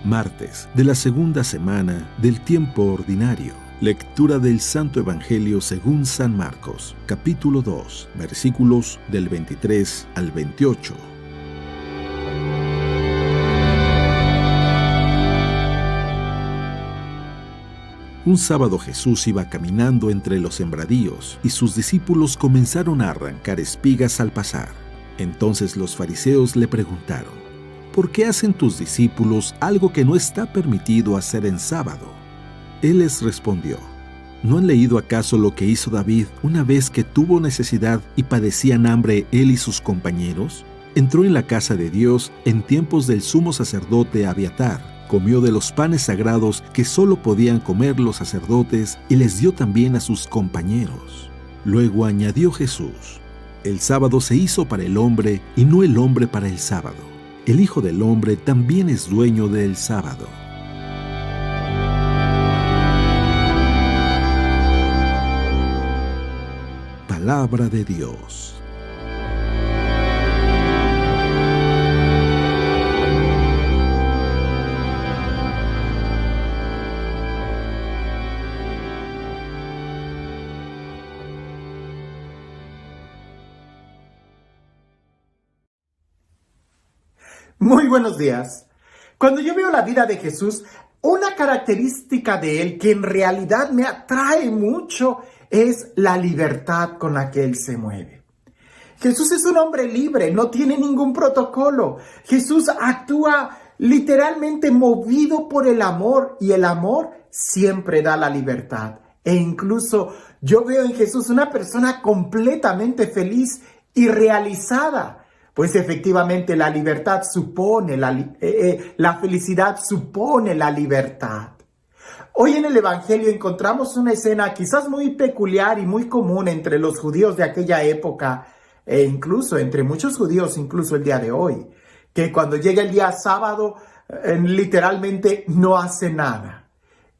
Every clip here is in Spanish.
martes de la segunda semana del tiempo ordinario. Lectura del Santo Evangelio según San Marcos, capítulo 2, versículos del 23 al 28. Un sábado Jesús iba caminando entre los sembradíos y sus discípulos comenzaron a arrancar espigas al pasar. Entonces los fariseos le preguntaron: ¿por qué hacen tus discípulos algo que no está permitido hacer en sábado? Él les respondió: ¿no han leído acaso lo que hizo David una vez que tuvo necesidad y padecían hambre él y sus compañeros? Entró en la casa de Dios en tiempos del sumo sacerdote Abiatar, comió de los panes sagrados que solo podían comer los sacerdotes y les dio también a sus compañeros. Luego añadió Jesús: el sábado se hizo para el hombre y no el hombre para el sábado. El Hijo del Hombre también es dueño del sábado. Palabra de Dios. Muy buenos días. Cuando yo veo la vida de Jesús, una característica de él que en realidad me atrae mucho es la libertad con la que él se mueve. Jesús es un hombre libre, no tiene ningún protocolo. Jesús actúa literalmente movido por el amor, y el amor siempre da la libertad. E incluso yo veo en Jesús una persona completamente feliz y realizada. Pues efectivamente la libertad supone, la felicidad supone la libertad. Hoy en el Evangelio encontramos una escena quizás muy peculiar y muy común entre los judíos de aquella época, e incluso entre muchos judíos, incluso el día de hoy, que cuando llega el día sábado, literalmente no hace nada.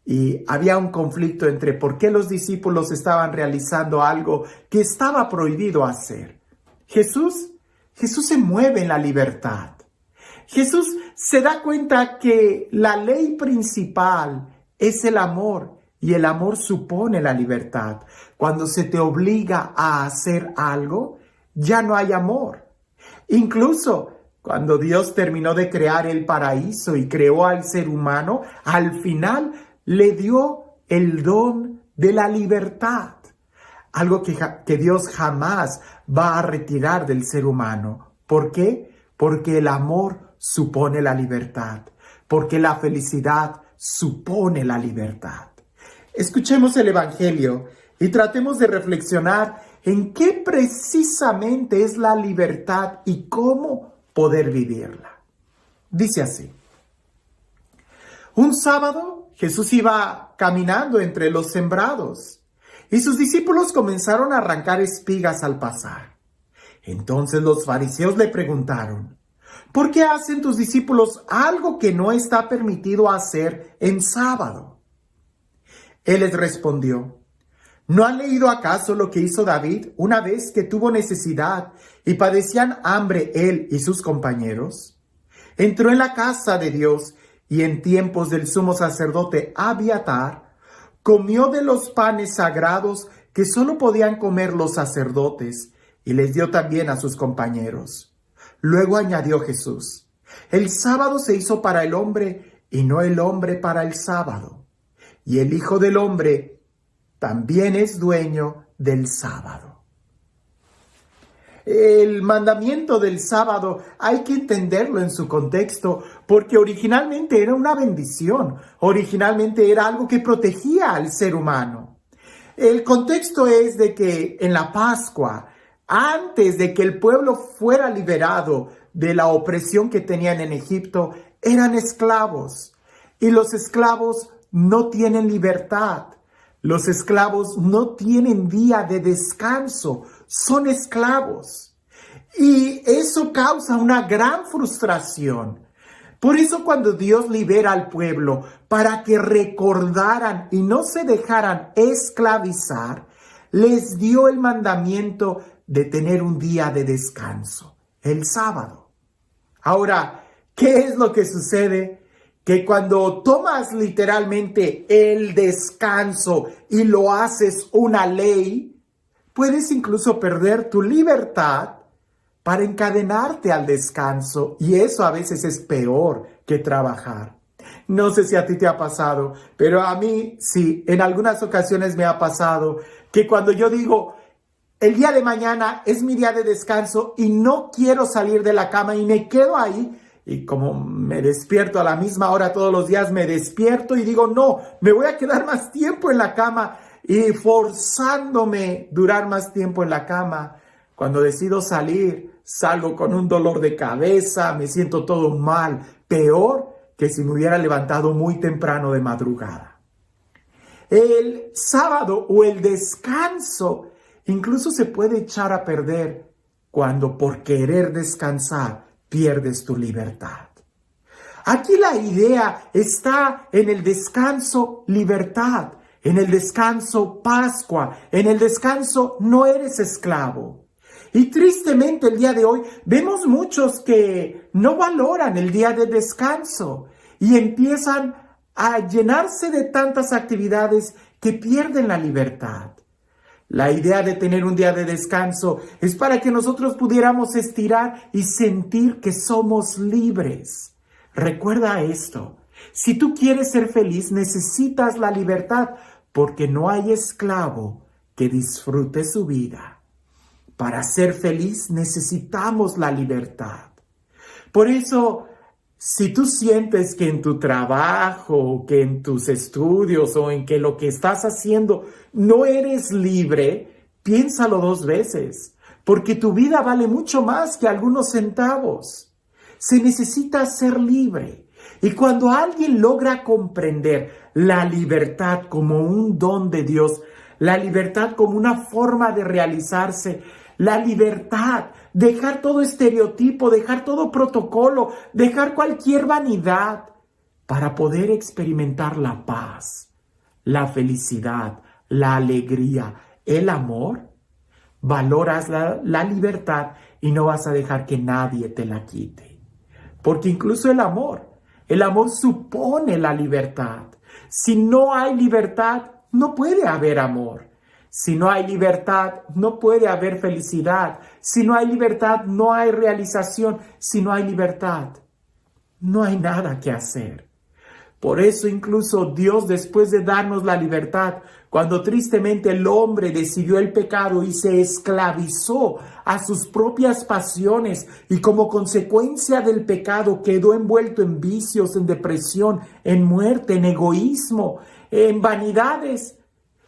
Y había un conflicto entre por qué los discípulos estaban realizando algo que estaba prohibido hacer. Jesús se mueve en la libertad. Jesús se da cuenta que la ley principal es el amor, y el amor supone la libertad. Cuando se te obliga a hacer algo, ya no hay amor. Incluso cuando Dios terminó de crear el paraíso y creó al ser humano, al final le dio el don de la libertad. Algo que Dios jamás va a retirar del ser humano. ¿Por qué? Porque el amor supone la libertad. Porque la felicidad supone la libertad. Escuchemos el Evangelio y tratemos de reflexionar en qué precisamente es la libertad y cómo poder vivirla. Dice así: un sábado Jesús iba caminando entre los sembrados, y sus discípulos comenzaron a arrancar espigas al pasar. Entonces los fariseos le preguntaron: ¿por qué hacen tus discípulos algo que no está permitido hacer en sábado? Él les respondió: ¿no han leído acaso lo que hizo David una vez que tuvo necesidad y padecían hambre él y sus compañeros? Entró en la casa de Dios y en tiempos del sumo sacerdote Abiatar, comió de los panes sagrados que solo podían comer los sacerdotes, y les dio también a sus compañeros. Luego añadió Jesús: el sábado se hizo para el hombre y no el hombre para el sábado. Y el Hijo del Hombre también es dueño del sábado. El mandamiento del sábado hay que entenderlo en su contexto, porque originalmente era una bendición, originalmente era algo que protegía al ser humano. El contexto es de que en la Pascua, antes de que el pueblo fuera liberado de la opresión que tenían en Egipto, eran esclavos, y los esclavos no tienen libertad. Los esclavos no tienen día de descanso, son esclavos. Y eso causa una gran frustración. Por eso cuando Dios libera al pueblo para que recordaran y no se dejaran esclavizar, les dio el mandamiento de tener un día de descanso, el sábado. Ahora, ¿qué es lo que sucede? que cuando tomas literalmente el descanso y lo haces una ley, puedes incluso perder tu libertad para encadenarte al descanso, y eso a veces es peor que trabajar. No sé si a ti te ha pasado, pero a mí sí, en algunas ocasiones me ha pasado que cuando yo digo, el día de mañana es mi día de descanso y no quiero salir de la cama y me quedo ahí, y como me despierto a la misma hora todos los días, me despierto y digo, no, me voy a quedar más tiempo en la cama, y forzándome durar más tiempo en la cama. Cuando decido salir, salgo con un dolor de cabeza, me siento todo mal, peor que si me hubiera levantado muy temprano de madrugada. El sábado o el descanso incluso se puede echar a perder cuando por querer descansar pierdes tu libertad. Aquí la idea está en el descanso libertad, en el descanso Pascua, en el descanso no eres esclavo. Y tristemente el día de hoy vemos muchos que no valoran el día de descanso y empiezan a llenarse de tantas actividades que pierden la libertad. La idea de tener un día de descanso es para que nosotros pudiéramos estirar y sentir que somos libres. Recuerda esto, si tú quieres ser feliz necesitas la libertad, porque no hay esclavo que disfrute su vida. Para ser feliz necesitamos la libertad. Por eso, si tú sientes que en tu trabajo, que en tus estudios o en que lo que estás haciendo no eres libre, piénsalo 2 veces, porque tu vida vale mucho más que algunos centavos. Se necesita ser libre. Y cuando alguien logra comprender la libertad como un don de Dios, la libertad como una forma de realizarse, la libertad, dejar todo estereotipo, dejar todo protocolo, dejar cualquier vanidad para poder experimentar la paz, la felicidad, la alegría, el amor. Valoras la libertad y no vas a dejar que nadie te la quite. Porque incluso el amor supone la libertad. Si no hay libertad, no puede haber amor. Si no hay libertad, no puede haber felicidad. Si no hay libertad, no hay realización. Si no hay libertad, no hay nada que hacer. Por eso incluso Dios, después de darnos la libertad, cuando tristemente el hombre decidió el pecado y se esclavizó a sus propias pasiones y como consecuencia del pecado quedó envuelto en vicios, en depresión, en muerte, en egoísmo, en vanidades,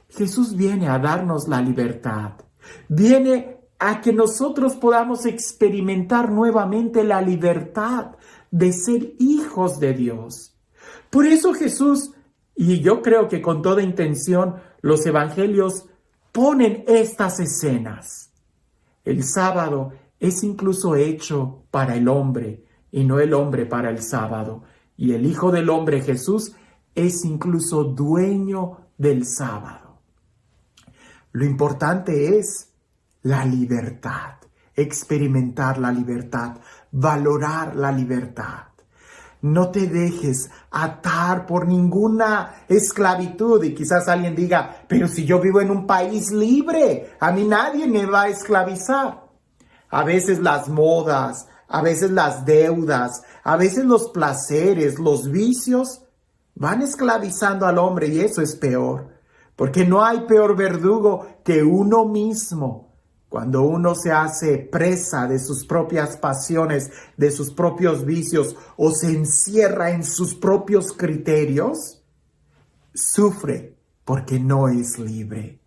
Jesús viene a darnos la libertad. Viene a que nosotros podamos experimentar nuevamente la libertad de ser hijos de Dios. Por eso Jesús, y yo creo que con toda intención, los evangelios ponen estas escenas. El sábado es incluso hecho para el hombre y no el hombre para el sábado. Y el Hijo del Hombre, Jesús, es incluso dueño del sábado. Lo importante es la libertad, experimentar la libertad, valorar la libertad. No te dejes atar por ninguna esclavitud. Y quizás alguien diga, pero si yo vivo en un país libre, a mí nadie me va a esclavizar. A veces las modas, a veces las deudas, a veces los placeres, los vicios van esclavizando al hombre, y eso es peor. Porque no hay peor verdugo que uno mismo. Cuando uno se hace presa de sus propias pasiones, de sus propios vicios, o se encierra en sus propios criterios, sufre porque no es libre.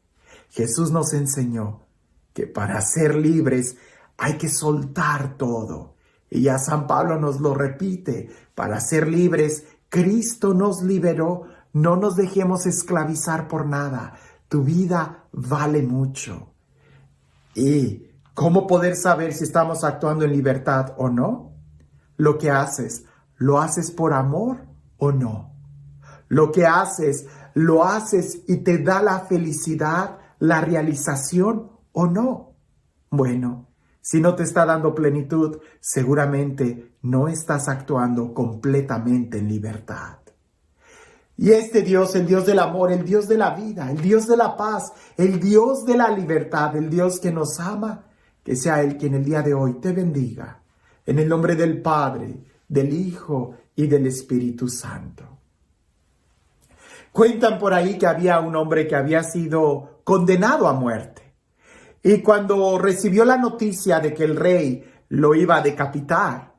Jesús nos enseñó que para ser libres hay que soltar todo. Y ya San Pablo nos lo repite, para ser libres, Cristo nos liberó. No nos dejemos esclavizar por nada. Tu vida vale mucho. ¿Y cómo poder saber si estamos actuando en libertad o no? Lo que haces, ¿lo haces por amor o no? Lo que haces, ¿lo haces y te da la felicidad, la realización o no? Bueno, Si no te está dando plenitud, seguramente no estás actuando completamente en libertad. Y este Dios, el Dios del amor, el Dios de la vida, el Dios de la paz, el Dios de la libertad, el Dios que nos ama, que sea Él quien el día de hoy te bendiga. En el nombre del Padre, del Hijo y del Espíritu Santo. Cuentan por ahí que había un hombre que había sido condenado a muerte. Y cuando recibió la noticia de que el rey lo iba a decapitar,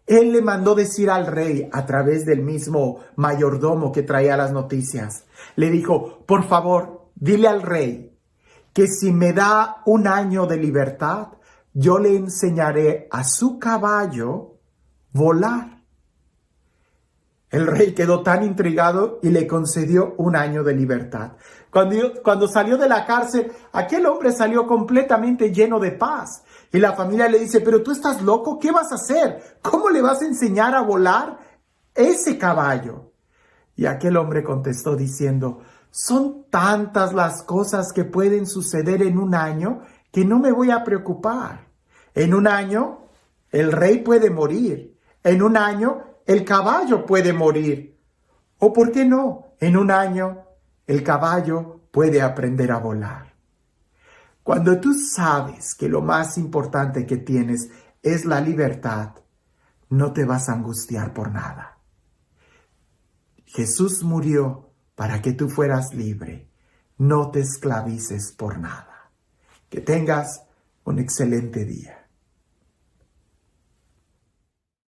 él le mandó decir al rey a través del mismo mayordomo que traía las noticias. Le dijo, por favor, dile al rey que si me da 1 año de libertad, yo le enseñaré a su caballo volar. El rey quedó tan intrigado y le concedió 1 año de libertad. Cuando salió de la cárcel, aquel hombre salió completamente lleno de paz. Y la familia le dice, pero tú estás loco, ¿qué vas a hacer? ¿Cómo le vas a enseñar a volar ese caballo? Y aquel hombre contestó diciendo, son tantas las cosas que pueden suceder en 1 año que no me voy a preocupar. En 1 año, el rey puede morir. En 1 año, el caballo puede morir. O ¿por qué no? En 1 año, el caballo puede aprender a volar. Cuando tú sabes que lo más importante que tienes es la libertad, no te vas a angustiar por nada. Jesús murió para que tú fueras libre. No te esclavices por nada. Que tengas un excelente día.